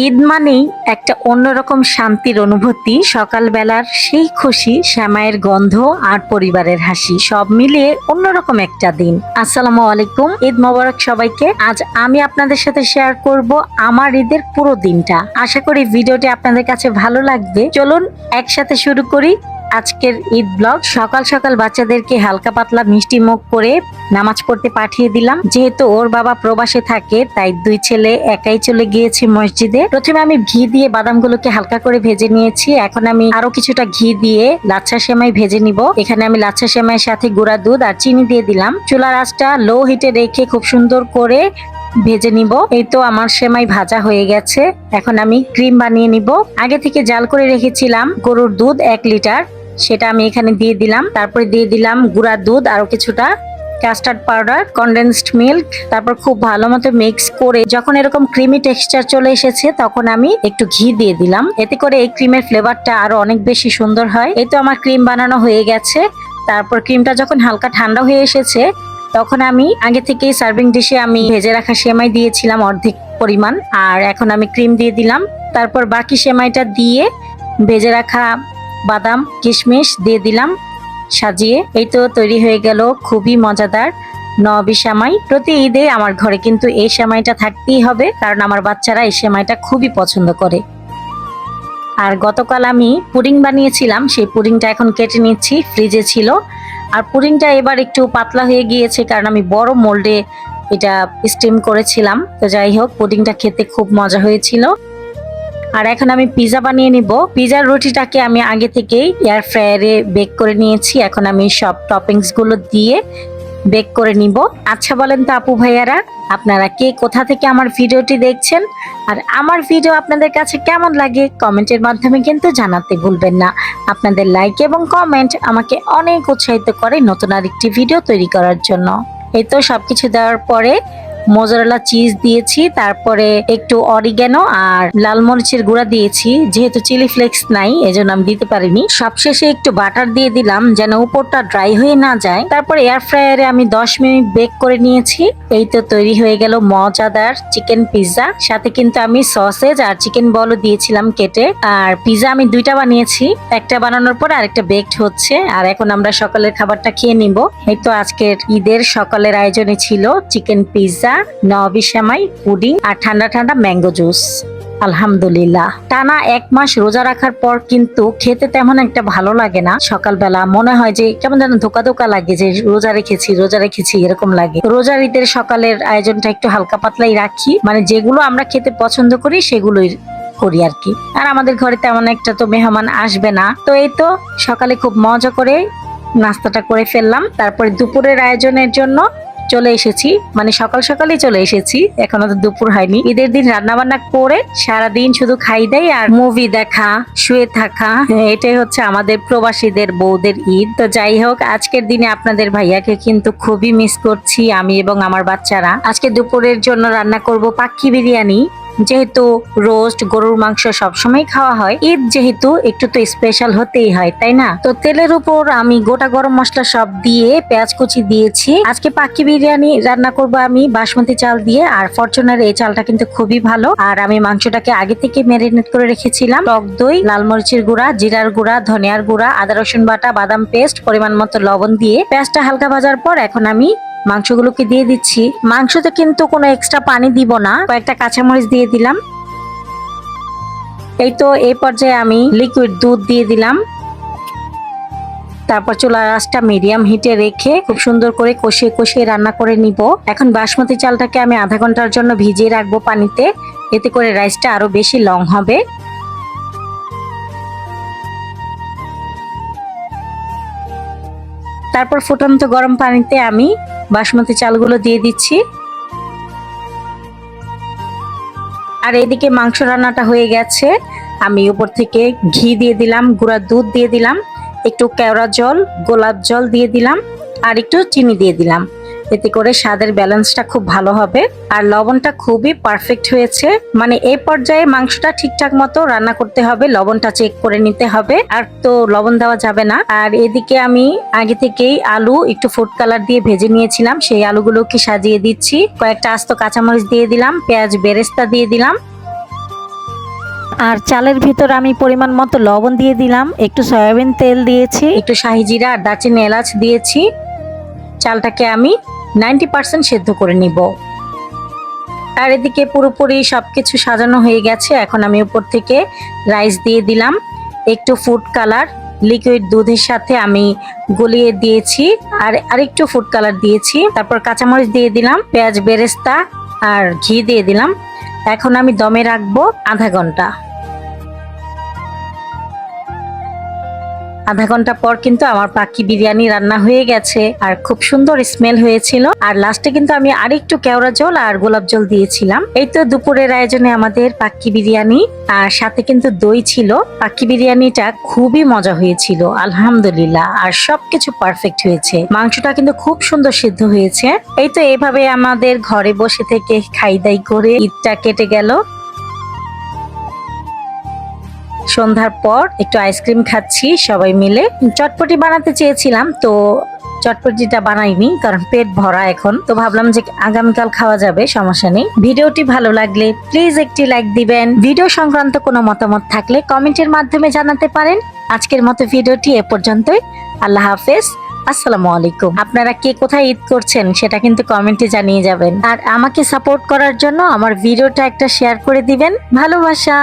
ঈদ মানেই একটা অন্যরকম শান্তির অনুভূতি। সকালবেলার সেই খুশি, সেমাইয়ের গন্ধ আর পরিবারের হাসি সব মিলিয়ে অন্যরকম একটা দিন। আসসালামু আলাইকুম, ঈদ মোবারক সবাইকে। আজ আমি আপনাদের সাথে শেয়ার করব আমার ঈদের পুরো দিনটা। আশা করি ভিডিওটি আপনাদের কাছে ভালো লাগবে। চলুন একসাথে শুরু করি আজকের ঈদ ব্লগ। সকাল সকাল বাচ্চাদেরকে হালকা পাতলা মিষ্টি মুখ করে নামাজ পড়তে পাঠিয়ে দিলাম। যেহেতু ওর বাবা প্রবাসে থাকে, তাই দুই ছেলে একাই চলে গিয়েছে মসজিদে। প্রথমে আমি ঘি দিয়ে বাদামগুলোকে হালকা করে ভেজে নিয়েছি। এখন আমি আরো কিছুটা ঘি দিয়ে লাচ্ছা সেমাই ভেজে নিব। এখানে আমি লাচ্ছা সেমাইয়ের সাথে গুঁড়া দুধ আর চিনি দিয়ে দিলাম। চুলার আঁচটা লো হিটে রেখে খুব সুন্দর করে ভেজে নিব। এই তো আমার সেমাই ভাজা হয়ে গেছে। এখন আমি ক্রিম বানিয়ে নিব। আগে থেকে জাল করে রেখেছিলাম গরুর দুধ 1 লিটার, সেটা আমি এখানে দিয়ে দিলাম। তারপরে দিয়ে দিলাম গুঁড়া দুধ, আরো কিছুটা কাস্টার্ড পাউডার, কনডেন্সড মিল্ক। তারপর খুব ভালো মতো মিক্স করে যখন এরকম ক্রিমি টেক্সচার চলে এসেছে, তখন আমি একটু ঘি দিয়ে দিলাম। এতে করে এই ক্রিমের ফ্লেভারটা আরো অনেক বেশি সুন্দর হয়। এই তো আমার ক্রিম বানানো হয়ে গেছে। তারপর ক্রিমটা যখন হালকা ঠান্ডা হয়ে এসেছে, তখন আমি আগে থেকেই সার্ভিং ডিশে আমি ভেজে রাখা সেমাই দিয়েছিলাম অর্ধেক পরিমাণ। আর এখন আমি ক্রিম দিয়ে দিলাম। তারপর বাকি সেমাইটা দিয়ে ভেজে রাখা বাদাম কিশমিশ দিয়ে দিলাম সাজিয়ে। এই তো তৈরি হয়ে গেল খুবই মজাদার নবী সেমাই। প্রতি ঈদে আমার ঘরে কিন্তু এই সেমাইটা থাকতেই হবে, কারণ আমার বাচ্চারা এই সেমাইটা খুবই পছন্দ করে। আর গতকাল আমি পুডিং বানিয়েছিলাম, সেই পুডিংটা এখন কেটে নিচ্ছি, ফ্রিজে ছিল। আর পুডিংটা এবার একটু পাতলা হয়ে গিয়েছে, কারণ আমি বড় মোল্ডে এটা স্টিম করেছিলাম। তো যাই হোক, পুডিংটা খেতে খুব মজা হয়েছিল। আর এখন আমি পিজা বানিয়ে নিব। পিজার রুটিটাকে আমি আগে থেকেই এয়ার ফ্রায়ারে বেক করে নিয়েছি। এখন আমি সব টপিংস গুলো দিয়ে বেক করে নিব। আচ্ছা বলেন তো আপু ভাইয়ারা, আপনারা কে কোথা থেকে আমার ভিডিওটি দেখছেন, আর আমার ভিডিও আপনাদের কাছে কেমন লাগে কমেন্টের মাধ্যমে কিন্তু জানাতে ভুলবেন না। আপনাদের লাইক এবং কমেন্ট আমাকে অনেক উৎসাহিত করে নতুন আরেকটি ভিডিও তৈরি করার জন্য। এই তো সবকিছু দেওয়ার পরে মোজারেলা চিজ দিয়েছি, তারপরে একটু অরিগ্যানো আর লাল মরিচের গুঁড়া দিয়েছি। যেহেতু চিলি ফ্লেক্স নাই, এজন্য আমি দিতে পারিনি। সবশেষে একটু বাটার দিয়ে দিলাম যেন উপরটা ড্রাই হয়ে না যায়। তারপর এয়ার ফ্রায়ারে আমি 10 মিনিট বেক করে নিয়েছি। এই তো তৈরি হয়ে গেল মজাদার চিকেন পিৎজা। সাথে কিন্তু আমি সসেজ আর চিকেন বলও দিয়েছিলাম কেটে। আর পিৎজা আমি 2টা বানিয়েছি, একটা বানানোর পর আরেকটা বেকড হচ্ছে। আর এখন আমরা সকালের খাবারটা খেয়ে নিব। এই তো আজকের ঈদের সকালের আয়োজনে ছিল চিকেন পিৎজা, নবী সেমাই, পুডিং আর ঠান্ডা ঠান্ডা ম্যাঙ্গো জুস। আলহামদুলিল্লাহ। টানা 1 মাস রোজা রাখার পর কিন্তু খেতে তেমন একটা ভালো লাগে না। সকালবেলা মনে হয় যে কেমন যেন ধোকা ধোকা লাগে, যে রোজা রেখেছি এরকম লাগে। রোজার ঈদের সকালের আয়োজনটা একটু হালকা পাতলাই রাখি, মানে যেগুলো আমরা খেতে পছন্দ করি সেগুলোই করি আর কি। আর আমাদের ঘরে তেমন একটা তো মেহমান আসবে না। তো এই তো সকালে খুব মজা করে নাস্তাটা করে ফেললাম। তারপরে দুপুরের আয়োজনের জন্য চলে এসেছি, মানে সকাল সকালই চলে এসেছি, এখনো তো দুপুর হয়নি। ঈদের দিন রান্না বান্না করে সারাদিন শুধু খাই দেয় আর মুভি দেখা, শুয়ে থাকা, এটাই হচ্ছে আমাদের প্রবাসীদের বউদের ঈদ। তো যাই হোক, আজকের দিনে আপনাদের ভাইয়াকে কিন্তু খুবই মিস করছি আমি এবং আমার বাচ্চারা। আজকে দুপুরের জন্য রান্না করব পাক্ষি বিরিয়ানি। যেহেতু রোস্ট গরুর মাংস সবসময় খাওয়া হয়, ঈদ যেহেতু একটু তো স্পেশাল হতেই হয়, তাই না? তো তেলের উপর আমি গোটা গরম মশলা সব দিয়ে পেঁয়াজ কুচি দিয়েছি। আজকে পাক্ষি বিরিয়ানি রান্না করব আমি বাসমতি চাল দিয়ে। আর ফরচুনার এই চালটা কিন্তু খুবই ভালো। আর আমি মাংসটাকে আগে থেকে ম্যারিনেট করে রেখেছিলাম। টক দই, লাল মরিচের গুঁড়া, জিরার গুঁড়া, ধনিয়ার গুঁড়া, আদা রসুন বাটা, বাদাম পেস্ট, পরিমাণ মতো লবণ দিয়ে পেঁয়াজটা হালকা ভাজার পর এখন আমি মাংসগুলোকে দিয়ে দিচ্ছি। মাংসতে কিন্তু কোনো এক্সট্রা পানি দিব না, কয়েকটা কাঁচামরিচ দিয়ে দিলাম। এই তো এই পর্যায়ে আমি লিকুইড দুধ দিয়ে দিলাম। তারপর চুলার আঁচটা মিডিয়াম হিটে রেখে খুব সুন্দর করে কষিয়ে কষিয়ে রান্না করে নিব। এখন বাসমতি চালটাকে আমি আধা ঘন্টার জন্য ভিজিয়ে রাখবো পানিতে, এতে করে রাইসটা আরো বেশি লং হবে। তারপর ফুটন্ত গরম পানিতে আমি বাসমতি চালগুলো দিয়ে দিচ্ছি। আর এদিকে মাংস রান্নাটা হয়ে গেছে। আমি উপর থেকে ঘি দিয়ে দিলাম, গুঁড়া দুধ দিয়ে দিলাম, একটু কেওড়া জল, গোলাপ জল দিয়ে দিলাম, আর একটু চিনি দিয়ে দিলাম। এতে করে স্বাদের ব্যালেন্সটা খুব ভালো হবে। আর লবণটা খুবই পারফেক্ট হয়েছে, মানে এই পর্যায়ে মাংসটা ঠিকঠাক মতো রান্না করতে হবে, লবণটা চেক করে নিতে হবে, আর তো লবণ দেওয়া যাবে না। আর এদিকে আমি আগে থেকেই আলু একটু ফুড কালার দিয়ে ভেজে নিয়েছিলাম, সেই আলুগুলোকে সাজিয়ে দিচ্ছি। কয়েকটা আস্ত কাঁচামরিচ দিয়ে দিলাম, পেঁয়াজ বেরেস্তা দিয়ে দিলাম, আর চালের ভিতর আমি পরিমাণ মতো লবণ দিয়ে দিলাম, একটু সয়াবিন তেল দিয়েছি, একটু শাহি জিরা আর দারচিনি এলাচ দিয়েছি। চালটাকে আমি 90% সেদ্ধ করে নিব। আর এদিকে পুরোপুরি সবকিছু সাজানো হয়ে গেছে। এখন আমি উপর থেকে রাইস দিয়ে দিলাম, একটু ফুড কালার লিকুইড দুধের সাথে আমি গলিয়ে দিয়েছি, আর আরেকটু ফুড কালার দিয়েছি। তারপর কাঁচামরিচ দিয়ে দিলাম, পেঁয়াজ বেরেস্তা আর ঘি দিয়ে দিলাম। এখন আমি দমে রাখবো আধা ঘন্টা। আধা ঘন্টা পর কিন্তু আমার পাক্কি বিরিয়ানি রান্না হয়ে গেছে, আর খুব সুন্দর স্মেল হয়েছিল। আর লাস্টে কিন্তু আমি আরেকটু কেওড়া জল আর গোলাপ জল দিয়েছিলাম। এই তো দুপুরের আয়োজনে আমাদের পাক্কি বিরিয়ানি, আর সাথে কিন্তু দই ছিল। পাক্কি বিরিয়ানিটা খুবই মজা হয়েছিল আলহামদুলিল্লাহ, আর সবকিছু পারফেক্ট হয়েছে। মাংসটা কিন্তু খুব সুন্দর সিদ্ধ হয়েছে। এই তো এভাবে আমাদের ঘরে বসে থেকে খাই দাই করে ঈদটা কেটে গেল। সন্ধ্যার পর একটু আইসক্রিম খাচ্ছি সবাই মিলে। চটপটি বানাতে চেয়েছিলাম, তো চটপটিটা বানাইনি কারণ পেট ভরা এখন, তো ভাবলাম যে আগামীকাল খাওয়া যাবে, সমস্যা নেই। ভিডিওটি ভালো লাগলে প্লিজ একটি লাইক দিবেন। ভিডিও সংক্রান্ত কোনো মতামত থাকলে কমেন্টের মাধ্যমে জানাতে পারেন। আজকের মতো ভিডিওটি এ পর্যন্তই। আল্লাহ হাফেজ, আসসালামু আলাইকুম। আপনারা কে কোথায় ঈদ করছেন সেটা কিন্তু কমেন্টে জানিয়ে যাবেন। আর আমাকে সাপোর্ট করার জন্য আমার ভিডিওটা একটা শেয়ার করে দিবেন। ভালোবাসা।